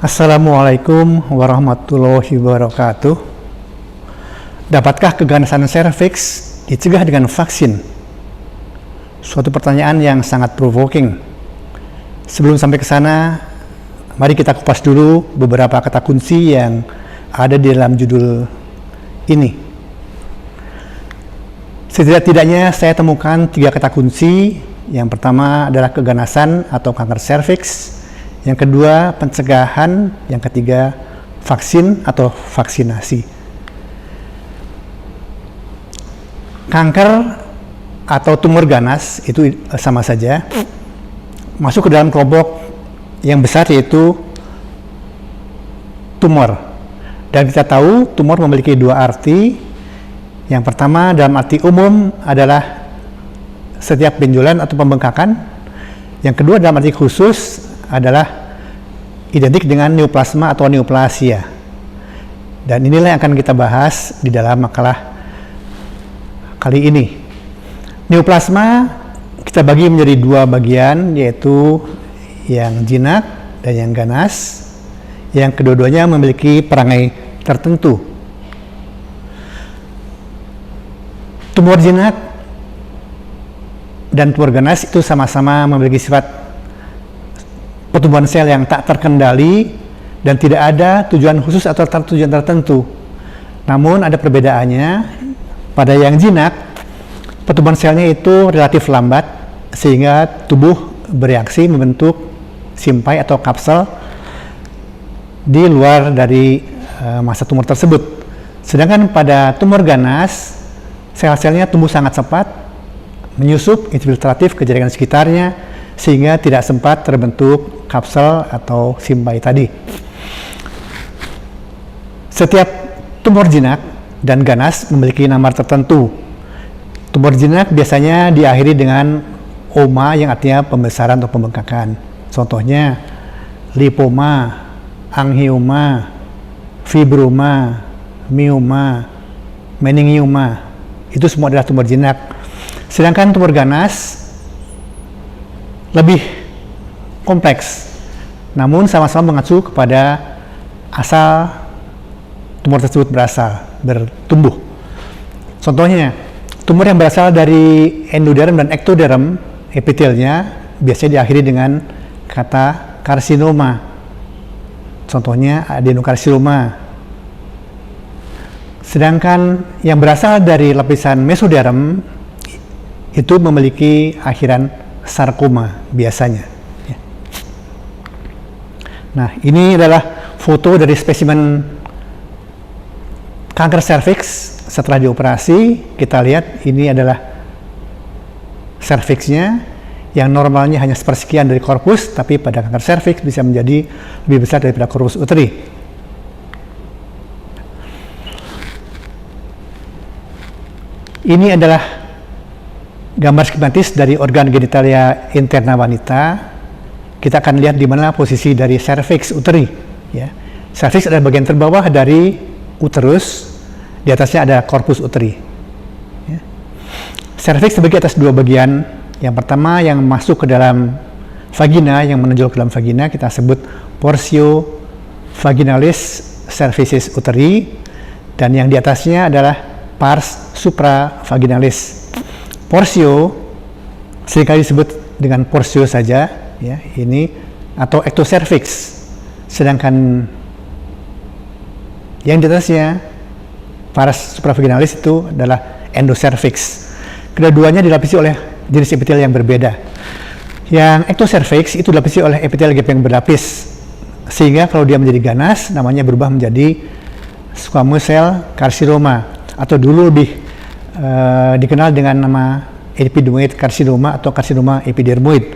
Assalamualaikum warahmatullahi wabarakatuh. Dapatkah keganasan serviks dicegah dengan vaksin? Suatu pertanyaan yang sangat provoking. Sebelum sampai ke sana, mari kita kupas dulu beberapa kata kunci yang ada di dalam judul ini. Setidak-tidaknya saya temukan 3 kata kunci. Yang pertama adalah keganasan atau kanker serviks. Yang kedua, pencegahan. Yang ketiga, vaksin atau vaksinasi. Kanker atau tumor ganas itu sama saja. Masuk ke dalam kelompok yang besar yaitu tumor. Dan kita tahu tumor memiliki 2 arti. Yang pertama dalam arti umum adalah setiap benjolan atau pembengkakan. Yang kedua dalam arti khusus adalah identik dengan neoplasma atau neoplasia. Dan inilah yang akan kita bahas di dalam makalah kali ini. Neoplasma kita bagi menjadi 2 bagian, yaitu yang jinak dan yang ganas, yang kedua-duanya memiliki perangai tertentu. Tumor jinak dan tumor ganas itu sama-sama memiliki sifat pertumbuhan sel yang tak terkendali dan tidak ada tujuan khusus atau tujuan tertentu. Namun ada perbedaannya. Pada yang jinak, pertumbuhan selnya itu relatif lambat sehingga tubuh bereaksi membentuk simpai atau kapsel di luar dari masa tumor tersebut. Sedangkan pada tumor ganas, sel-selnya tumbuh sangat cepat, menyusup infiltratif ke jaringan sekitarnya sehingga tidak sempat terbentuk kapsel atau simpai tadi. Setiap tumor jinak dan ganas memiliki nama tertentu. Tumor jinak biasanya diakhiri dengan oma yang artinya pembesaran atau pembengkakan. Contohnya lipoma, angioma, fibroma, mioma, meningioma. Itu semua adalah tumor jinak. Sedangkan tumor ganas lebih kompleks, namun sama-sama mengacu kepada asal tumor tersebut bertumbuh. Contohnya, tumor yang berasal dari endoderm dan ektoderm, epitelnya biasanya diakhiri dengan kata karsinoma. Contohnya adenokarsinoma. Sedangkan yang berasal dari lapisan mesoderm itu memiliki akhiran sarkoma biasanya. Nah, ini adalah foto dari spesimen kanker serviks setelah dioperasi. Kita lihat ini adalah serviksnya yang normalnya hanya sepersekian dari korpus, tapi pada kanker serviks bisa menjadi lebih besar daripada korpus uteri. Ini adalah gambar skematis dari organ genitalia interna wanita. Kita akan lihat di mana posisi dari serviks uteri. Ya. Serviks adalah bagian terbawah dari uterus, di atasnya ada korpus uteri. Ya. Serviks terbagi atas 2 bagian. Yang pertama yang masuk ke dalam vagina, yang menonjol ke dalam vagina, kita sebut portio vaginalis cervicis uteri, dan yang di atasnya adalah pars supravaginalis. Portio seringkali disebut dengan portio saja, ya, ini atau ectocervix. Sedangkan yang di atasnya pars supravaginalis itu adalah endocervix. Kedua-duanya dilapisi oleh jenis epitel yang berbeda. Yang ectocervix itu dilapisi oleh epitel gap yang berlapis, sehingga kalau dia menjadi ganas namanya berubah menjadi squamous cell carcinoma, atau dulu lebih dikenal dengan nama epidermoid carcinoma atau carcinoma epidermoid.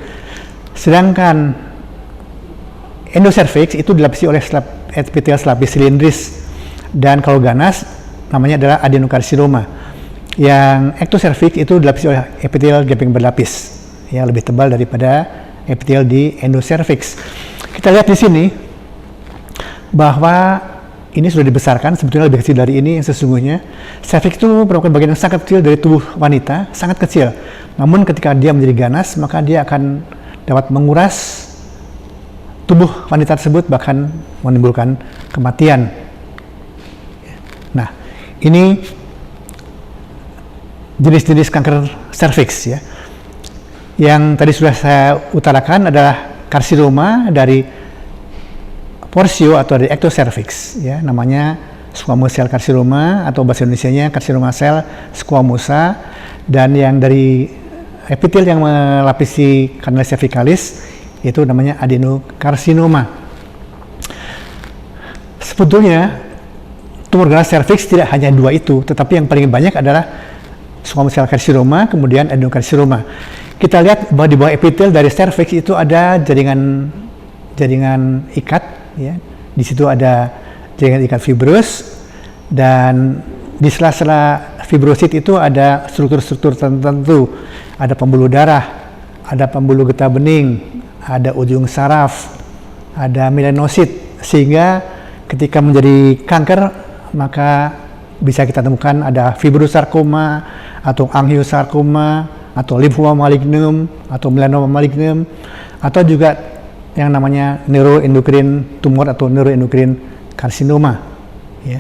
Sedangkan endocervix itu dilapisi oleh epitel selapis silindris, dan kalau ganas namanya adalah adenokarsinoma. Yang ectocervix itu dilapisi oleh epitel gap yang berlapis, yang lebih tebal daripada epitel di endocervix. Kita lihat di sini bahwa ini sudah dibesarkan, sebetulnya lebih kecil dari ini yang sesungguhnya. Cervix itu merupakan bagian yang sangat kecil dari tubuh wanita, sangat kecil. Namun ketika dia menjadi ganas, maka dia akan dapat menguras tubuh wanita tersebut bahkan menimbulkan kematian. Nah, ini jenis-jenis kanker serviks ya. Yang tadi sudah saya utarakan adalah karsinoma dari porsio atau dari ektoserviks ya, namanya squamous cell carcinoma atau bahasa Indonesianya karsinoma sel squamosa, dan yang dari epitel yang melapisi kanal cervicalis itu namanya adenokarsinoma. Sebetulnya tumor ganas serviks tidak hanya dua itu, tetapi yang paling banyak adalah squamous cell carcinoma, kemudian adenokarsinoma. Kita lihat bahwa di bawah epitel dari serviks itu ada jaringan ikat, ya. Di situ ada jaringan ikat fibrous, dan di sela-sela fibrosit itu ada struktur-struktur tertentu. Ada pembuluh darah, ada pembuluh getah bening, ada ujung saraf, ada melanosit, sehingga ketika menjadi kanker maka bisa kita temukan ada fibrosarkoma atau angiosarkoma atau limfoma malignum atau melanoma malignum, atau juga yang namanya neuroendocrine tumor atau neuroendocrine karsinoma ya.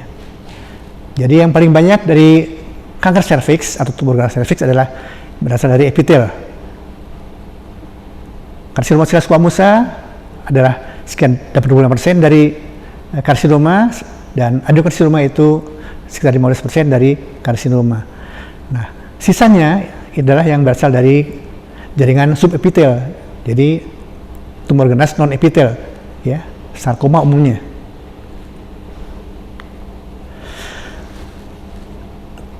Jadi yang paling banyak dari kanker serviks atau tumor ganas serviks adalah berasal dari epitel. Karsinoma sel squamosa adalah sekian 85% dari karsinoma, dan adenokarsinoma itu sekitar 15% dari karsinoma. Nah, sisanya adalah yang berasal dari jaringan subepitel. Jadi tumor ganas non epitel ya, sarkoma umumnya.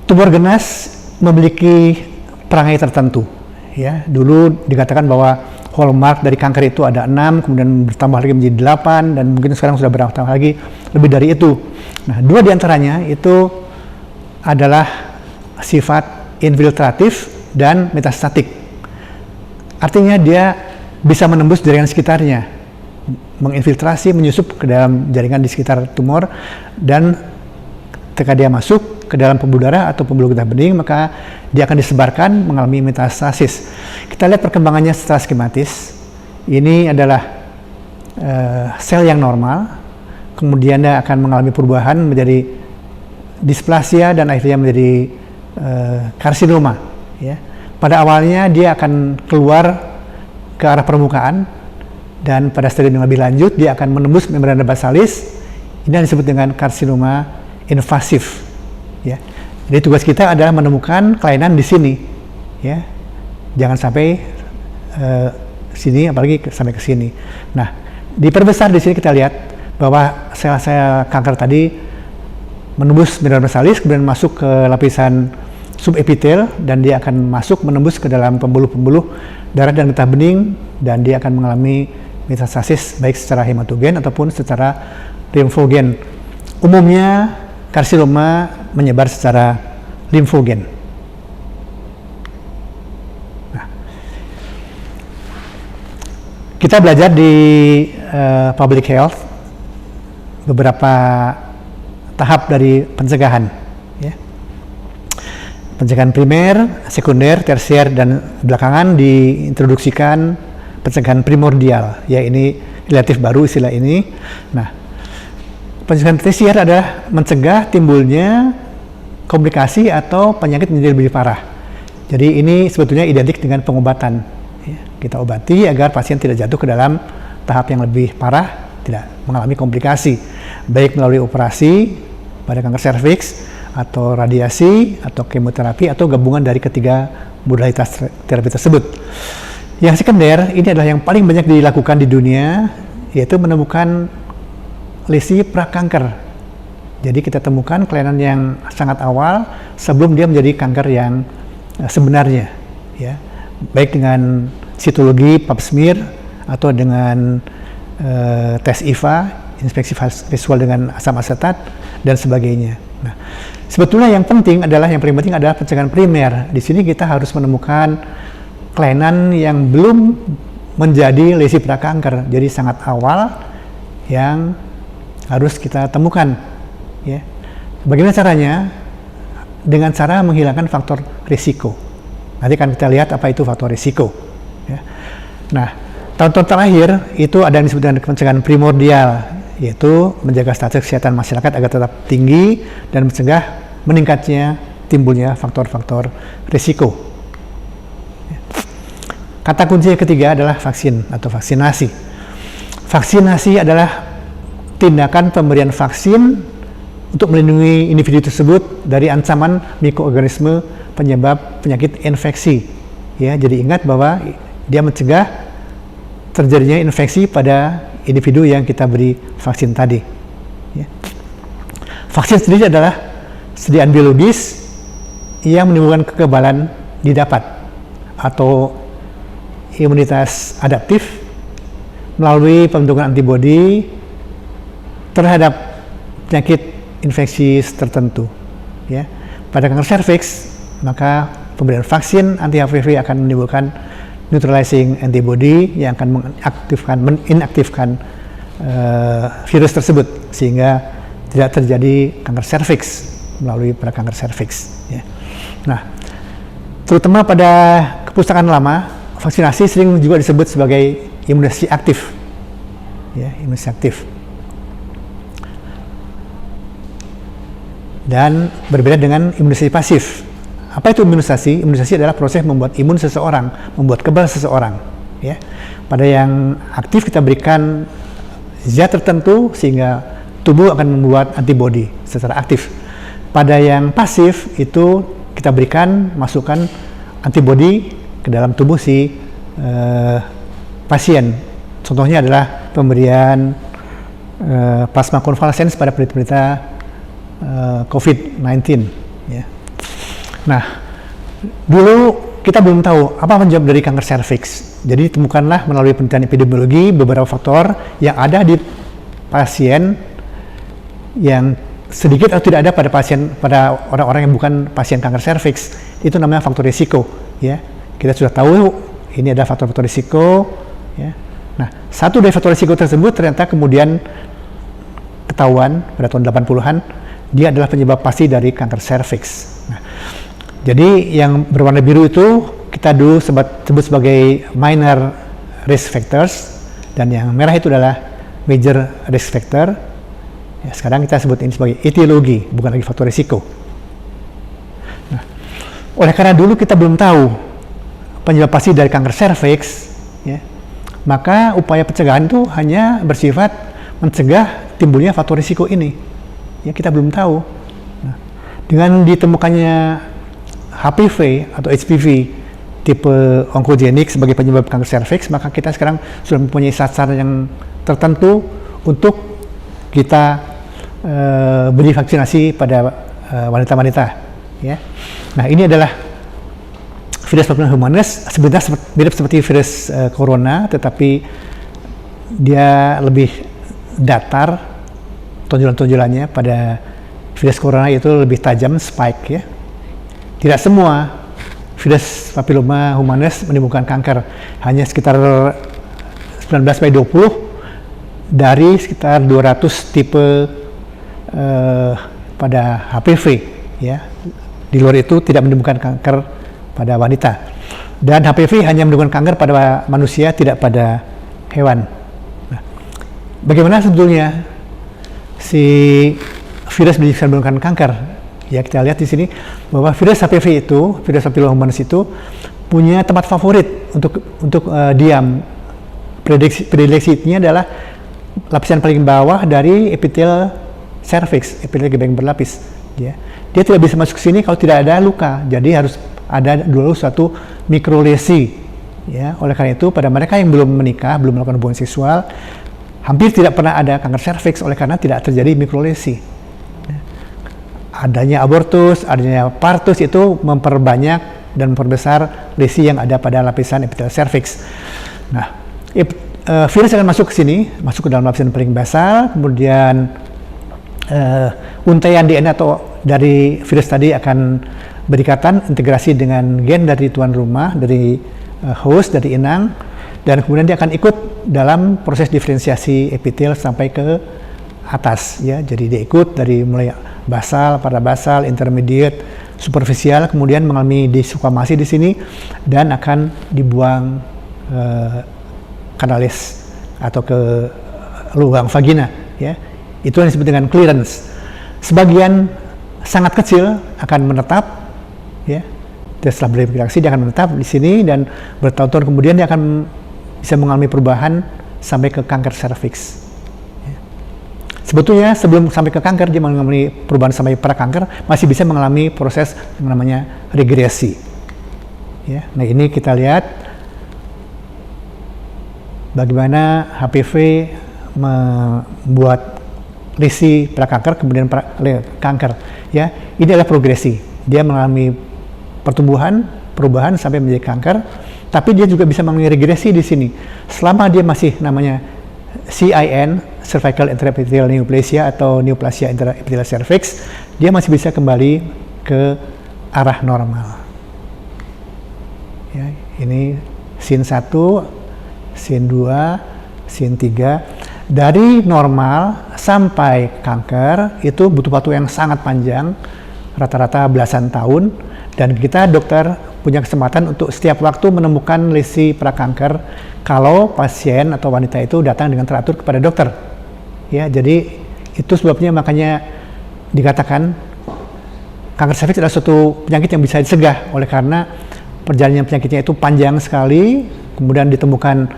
Tumor ganas memiliki perangai tertentu ya. Dulu dikatakan bahwa hallmark dari kanker itu ada 6, kemudian bertambah lagi menjadi 8, dan mungkin sekarang sudah bertambah lagi lebih dari itu. Nah, 2 diantaranya itu adalah sifat infiltratif dan metastatik. Artinya dia bisa menembus jaringan sekitarnya, menginfiltrasi, menyusup ke dalam jaringan di sekitar tumor, dan ketika dia masuk ke dalam pembuluh darah atau pembuluh getah bening, maka dia akan disebarkan mengalami metastasis. Kita lihat perkembangannya secara skematis. Ini adalah sel yang normal, kemudian dia akan mengalami perubahan menjadi displasia dan akhirnya menjadi karsinoma ya. Pada awalnya dia akan keluar ke arah permukaan, dan pada stadium yang lebih lanjut dia akan menembus membrana basalis. Ini yang disebut dengan karsinoma invasif ya. Jadi tugas kita adalah menemukan kelainan di sini ya. Jangan sampai sini, apalagi sampai ke sini. Nah, diperbesar di sini kita lihat bahwa sel-sel kanker tadi menembus membrana basalis, kemudian masuk ke lapisan subepitel, dan dia akan masuk menembus ke dalam pembuluh-pembuluh darah dan getah bening, dan dia akan mengalami metastasis baik secara hematogen ataupun secara limfogen. Umumnya karsinoma menyebar secara limfogen. Nah, kita belajar di public health beberapa tahap dari pencegahan ya. Pencegahan primer, sekunder, tersier, dan belakangan diintroduksikan pencegahan primordial ya. Ini relatif baru istilah ini. Nah, pencegahan tersier adalah mencegah timbulnya komplikasi atau penyakit menjadi lebih parah. Jadi ini sebetulnya identik dengan pengobatan ya. Kita obati agar pasien tidak jatuh ke dalam tahap yang lebih parah, tidak mengalami komplikasi, baik melalui operasi pada kanker serviks, atau radiasi, atau kemoterapi, atau gabungan dari ketiga modalitas terapi tersebut. Yang sekunder ini adalah yang paling banyak dilakukan di dunia, yaitu menemukan lesi prakanker. Jadi kita temukan kelainan yang sangat awal sebelum dia menjadi kanker yang sebenarnya ya. Baik dengan sitologi pap smear atau dengan tes IVA, inspeksi visual dengan asam asetat, dan sebagainya. Nah, sebetulnya yang paling penting adalah pencegahan primer. Di sini kita harus menemukan kelainan yang belum menjadi lesi prakanker, jadi sangat awal yang harus kita temukan ya. Bagaimana caranya? Dengan cara menghilangkan faktor risiko. Nanti akan kita lihat apa itu faktor risiko ya. Nah, tahun-tahun terakhir itu ada yang disebut dengan pencegahan primordial, yaitu menjaga status kesehatan masyarakat agar tetap tinggi dan mencegah meningkatnya timbulnya faktor-faktor risiko. Kata kunci yang ketiga adalah vaksin atau vaksinasi. Vaksinasi adalah tindakan pemberian vaksin untuk melindungi individu tersebut dari ancaman mikroorganisme penyebab penyakit infeksi. Ya, jadi ingat bahwa dia mencegah terjadinya infeksi pada individu yang kita beri vaksin tadi. Ya. Vaksin sendiri adalah sediaan biologis yang menimbulkan kekebalan didapat atau imunitas adaptif melalui pembentukan antibodi terhadap penyakit infeksi tertentu. Ya. Pada kanker serviks, maka pemberian vaksin anti-HPV akan menimbulkan neutralizing antibody yang akan menginaktifkan virus tersebut sehingga tidak terjadi kanker serviks melalui pada kanker serviks. Ya. Nah, terutama pada kepustakaan lama, vaksinasi sering juga disebut sebagai imunisasi aktif. Ya, imunisasi aktif. Dan berbeda dengan imunisasi pasif. Apa itu imunisasi? Imunisasi adalah proses membuat imun seseorang, membuat kebal seseorang. Ya. Pada yang aktif kita berikan zat tertentu sehingga tubuh akan membuat antibodi secara aktif. Pada yang pasif itu kita berikan masukan antibodi ke dalam tubuh si pasien. Contohnya adalah pemberian plasma konvalesens pada penderita COVID-19. Ya. Nah, dulu kita belum tahu apa penyebab dari kanker serviks. Jadi ditemukanlah melalui penelitian epidemiologi beberapa faktor yang ada di pasien yang sedikit atau tidak ada pada orang-orang yang bukan pasien kanker serviks. Itu namanya faktor risiko. Ya, kita sudah tahu ini ada faktor-faktor risiko. Ya. Nah, satu dari faktor risiko tersebut ternyata kemudian ketahuan pada tahun 80-an dia adalah penyebab pasti dari kanker serviks. Nah, jadi yang berwarna biru itu kita dulu sebut sebagai minor risk factors dan yang merah itu adalah major risk factor. Ya, sekarang kita sebut ini sebagai etiologi, bukan lagi faktor risiko. Nah, oleh karena dulu kita belum tahu penyebab pasti dari kanker serviks, ya, maka upaya pencegahan itu hanya bersifat mencegah timbulnya faktor risiko ini. Ya, kita belum tahu. Nah, dengan ditemukannya HPV atau HPV tipe onkogenik sebagai penyebab kanker serviks, maka kita sekarang sudah mempunyai sasaran yang tertentu untuk kita beri vaksinasi pada wanita-wanita. Ya. Nah, ini adalah virus papilloma humanus, sebenarnya mirip seperti virus corona, tetapi dia lebih datar tonjolan-tonjolannya. Pada virus corona itu lebih tajam, spike, ya. Tidak semua virus papilloma humanus menimbulkan kanker, hanya sekitar 19/20 dari sekitar 200 tipe pada HPV, ya. Di luar itu tidak menimbulkan kanker pada wanita, dan HPV hanya menimbulkan kanker pada manusia, tidak pada hewan. Nah, bagaimana sebetulnya si virus bisa menimbulkan kanker? Ya, kita lihat di sini bahwa virus HPV itu, virus papilloma humanus itu punya tempat favorit untuk diam. Predileksinya adalah lapisan paling bawah dari epitel cervix, epitel gebeng berlapis. Ya. Dia tidak bisa masuk ke sini kalau tidak ada luka. Jadi harus ada dulu suatu mikrolesi. Ya, oleh karena itu pada mereka yang belum menikah, belum melakukan hubungan seksual, hampir tidak pernah ada kanker cervix oleh karena tidak terjadi mikrolesi. Adanya abortus, adanya partus itu memperbanyak dan memperbesar lesi yang ada pada lapisan epitel cervix. Nah, virus akan masuk ke sini, masuk ke dalam lapisan paling basal, kemudian untaian DNA atau dari virus tadi akan berikatan integrasi dengan gen dari tuan rumah, dari host, dari inang, dan kemudian dia akan ikut dalam proses diferensiasi epitel sampai ke atas, ya. Jadi dia ikut dari mulai basal, parabasal, intermediate, superficial, kemudian mengalami disukmasi di sini dan akan dibuang kanalis atau ke lubang vagina, ya. Itu yang disebut dengan clearance. Sebagian sangat kecil akan menetap, ya. Setelah berinteraksi dia akan menetap di sini dan bertahun-tahun kemudian dia akan bisa mengalami perubahan sampai ke kanker serviks. Ya. Sebetulnya sebelum sampai ke kanker dia mengalami perubahan sampai prakanker masih bisa mengalami proses yang namanya regresi. Ya. Nah ini kita lihat bagaimana HPV membuat lesi prakanker kemudian kanker. Ya, ini adalah progresi. Dia mengalami perubahan sampai menjadi kanker, tapi dia juga bisa mengalami regresi di sini. Selama dia masih namanya CIN, cervical intraepithelial neoplasia atau neoplasia intraepithelial cervix, dia masih bisa kembali ke arah normal. Ya, ini scene 1, scene 2, scene 3. Dari normal sampai kanker itu butuh waktu yang sangat panjang, rata-rata belasan tahun. Dan kita dokter punya kesempatan untuk setiap waktu menemukan lesi prakanker kalau pasien atau wanita itu datang dengan teratur kepada dokter. Ya, jadi itu sebabnya makanya dikatakan kanker serviks adalah suatu penyakit yang bisa dicegah oleh karena perjalanan penyakitnya itu panjang sekali, kemudian ditemukan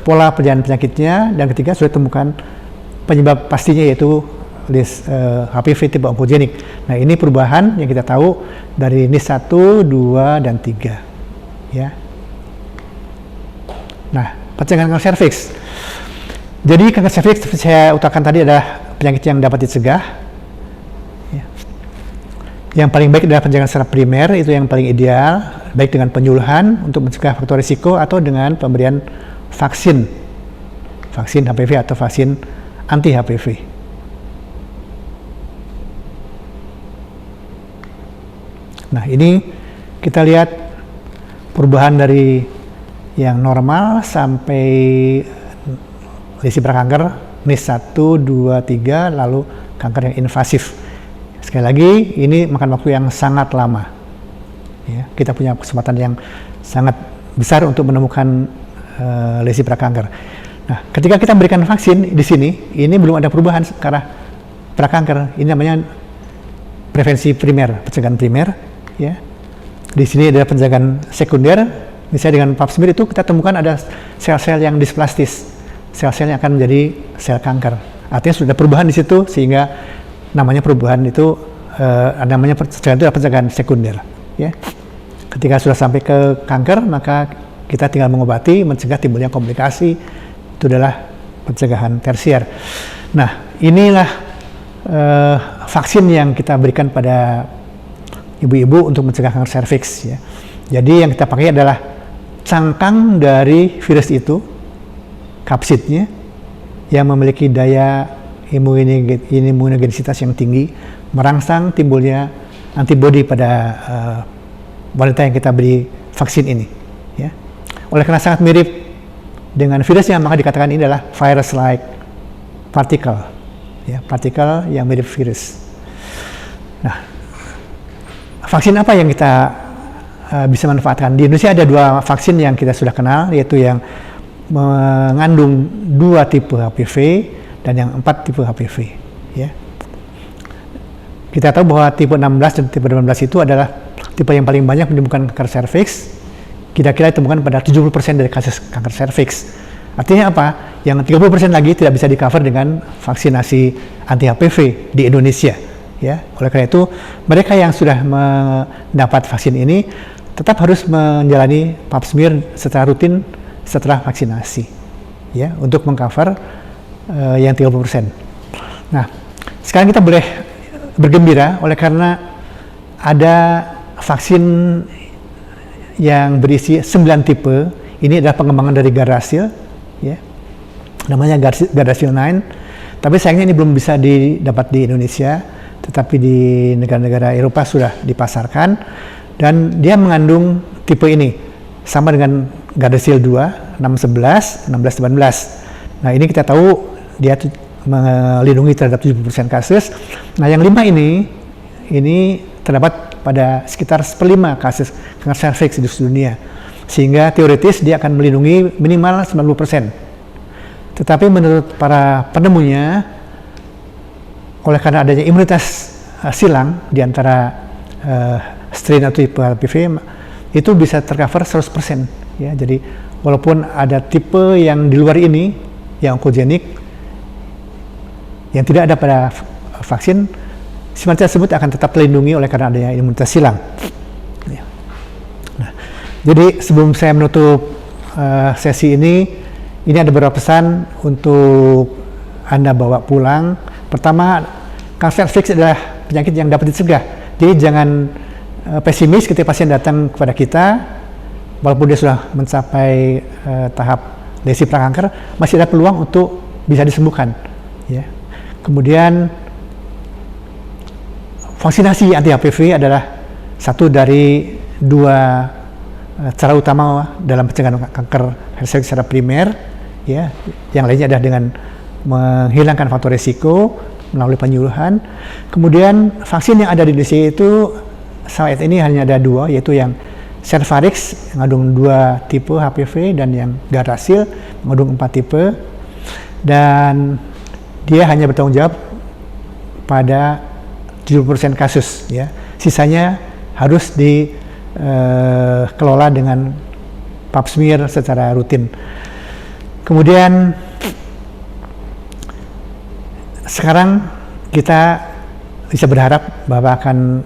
pola perjalanan penyakitnya, dan ketiga sudah ditemukan penyebab pastinya yaitu HPV tipe onkogenik. Nah ini perubahan yang kita tahu dari NIS 1, 2, dan 3. Ya. Nah, pencegahan kanker serviks. Jadi kanker serviks seperti saya utarakan tadi adalah penyakit yang dapat dicegah. Ya. Yang paling baik adalah pencegahan secara primer, itu yang paling ideal, baik dengan penyuluhan untuk mencegah faktor risiko atau dengan pemberian vaksin HPV atau vaksin anti HPV. Nah ini kita lihat perubahan dari yang normal sampai lesi prakanker NIS 1, 2, 3, lalu kanker yang invasif. Sekali lagi ini makan waktu yang sangat lama. Ya, kita punya kesempatan yang sangat besar untuk menemukan lesi prakanker. Nah ketika kita berikan vaksin di sini, ini belum ada perubahan ke arah prakanker. Ini namanya prevensi primer, pencegahan primer. Ya, di sini ada pencegahan sekunder. Misalnya dengan pap smear itu kita temukan ada sel-sel yang displastis, sel-sel yang akan menjadi sel kanker. Artinya sudah ada perubahan di situ sehingga namanya perubahan itu namanya pencegahan itu adalah pencegahan sekunder. Ya, ketika sudah sampai ke kanker maka kita tinggal mengobati, mencegah timbulnya komplikasi. Itu adalah pencegahan tersier. Nah, inilah vaksin yang kita berikan pada ibu-ibu untuk mencegah kanker serviks. Ya. Jadi yang kita pakai adalah cangkang dari virus itu, kapsidnya, yang memiliki daya imunogenisitas yang tinggi, merangsang timbulnya antibodi pada wanita yang kita beri vaksin ini. Ya. Oleh karena sangat mirip dengan virusnya, maka dikatakan ini adalah virus-like particle, ya, partikel yang mirip virus. Nah, vaksin apa yang kita bisa manfaatkan? Di Indonesia ada 2 vaksin yang kita sudah kenal, yaitu yang mengandung 2 tipe HPV dan yang 4 tipe HPV. Ya. Kita tahu bahwa tipe 16 dan tipe 18 itu adalah tipe yang paling banyak menimbulkan kanker serviks. Kira-kira ditemukan pada 70% dari kasus kanker serviks. Artinya apa? Yang 30% lagi tidak bisa di-cover dengan vaksinasi anti HPV di Indonesia. Ya, oleh karena itu mereka yang sudah mendapat vaksin ini tetap harus menjalani pap smear secara rutin setelah vaksinasi, ya, untuk mengcover yang 30%. Nah, sekarang kita boleh bergembira oleh karena ada vaksin yang berisi 9 tipe. Ini adalah pengembangan dari Gardasil, ya, namanya Gardasil 9. Tapi sayangnya ini belum bisa didapat di Indonesia, tetapi di negara-negara Eropa sudah dipasarkan, dan dia mengandung tipe ini sama dengan Gardasil 2, 611, 1618. Nah ini kita tahu dia melindungi terhadap 70% kasus. Nah yang 5 ini terdapat pada sekitar 1/5 kasus kanker serviks di seluruh dunia. sehingga teoritis dia akan melindungi minimal 90%. Tetapi menurut para penemunya, oleh karena adanya imunitas silang di antara strain atau tipe HPV, itu bisa tercover 100%. Ya, jadi walaupun ada tipe yang di luar ini, yang onkogenik, yang tidak ada pada vaksin, si manusia tersebut akan tetap terlindungi oleh karena adanya imunitas silang. Ya. Nah, jadi sebelum saya menutup sesi ini ada beberapa pesan untuk Anda bawa pulang. Pertama, kanker serviks adalah penyakit yang dapat dicegah. Jadi jangan pesimis ketika pasien datang kepada kita, walaupun dia sudah mencapai tahap lesi prakanker, masih ada peluang untuk bisa disembuhkan. Ya. Kemudian vaksinasi anti HPV adalah satu dari dua cara utama dalam pencegahan kanker cervix secara primer. Ya, yang lainnya adalah dengan menghilangkan faktor risiko melalui penyuluhan. Kemudian vaksin yang ada di Indonesia itu saat ini hanya ada dua, yaitu yang Cervarix mengandung 2 tipe HPV dan yang Gardasil mengandung 4 tipe, dan dia hanya bertanggung jawab pada 70% kasus. Ya. Sisanya harus dikelola dengan pap smear secara rutin. Kemudian sekarang kita bisa berharap bahwa akan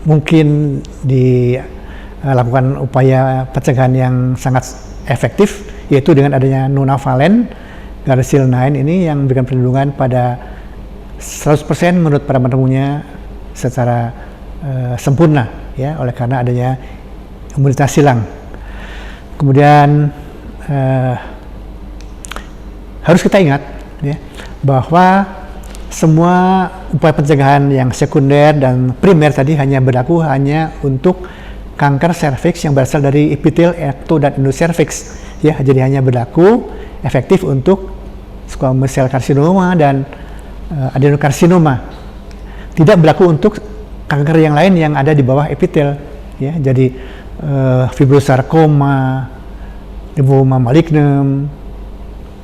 mungkin dilakukan upaya pencegahan yang sangat efektif, yaitu dengan adanya nonavalen Gardasil 9 ini yang memberikan perlindungan pada 100% menurut para penemunya secara sempurna, ya, oleh karena adanya imunitas silang. Kemudian harus kita ingat, ya, bahwa semua upaya pencegahan yang sekunder dan primer tadi hanya berlaku hanya untuk kanker serviks yang berasal dari epitel, ekto, dan endocervix. Ya, jadi hanya berlaku efektif untuk squamous cell carcinoma dan adenokarsinoma. Tidak berlaku untuk kanker yang lain yang ada di bawah epitel. Ya, jadi fibrosarkoma, lymphoma malignum,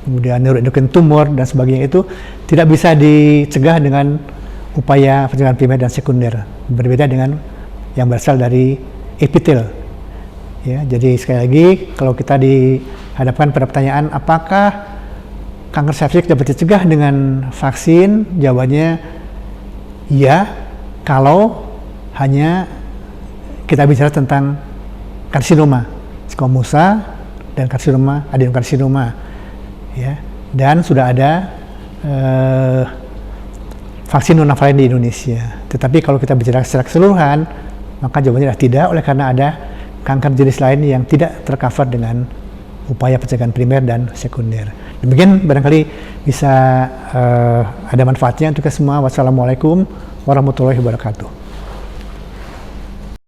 kemudian neuroendocrine tumor dan sebagainya itu tidak bisa dicegah dengan upaya pencegahan primer dan sekunder. Berbeda dengan yang berasal dari epitel. Ya, jadi sekali lagi kalau kita dihadapkan pada pertanyaan apakah kanker serviks dapat dicegah dengan vaksin, jawabannya iya, kalau hanya kita bicara tentang karsinoma, squamosa dan karsinoma adenokarsinoma. Ya, dan sudah ada vaksin nonavalen di Indonesia. Tetapi kalau kita bicara secara keseluruhan, maka jawabannya adalah tidak, oleh karena ada kanker jenis lain yang tidak tercover dengan upaya pencegahan primer dan sekunder. Demikian barangkali bisa ada manfaatnya untuk kita semua. Wassalamualaikum warahmatullahi wabarakatuh.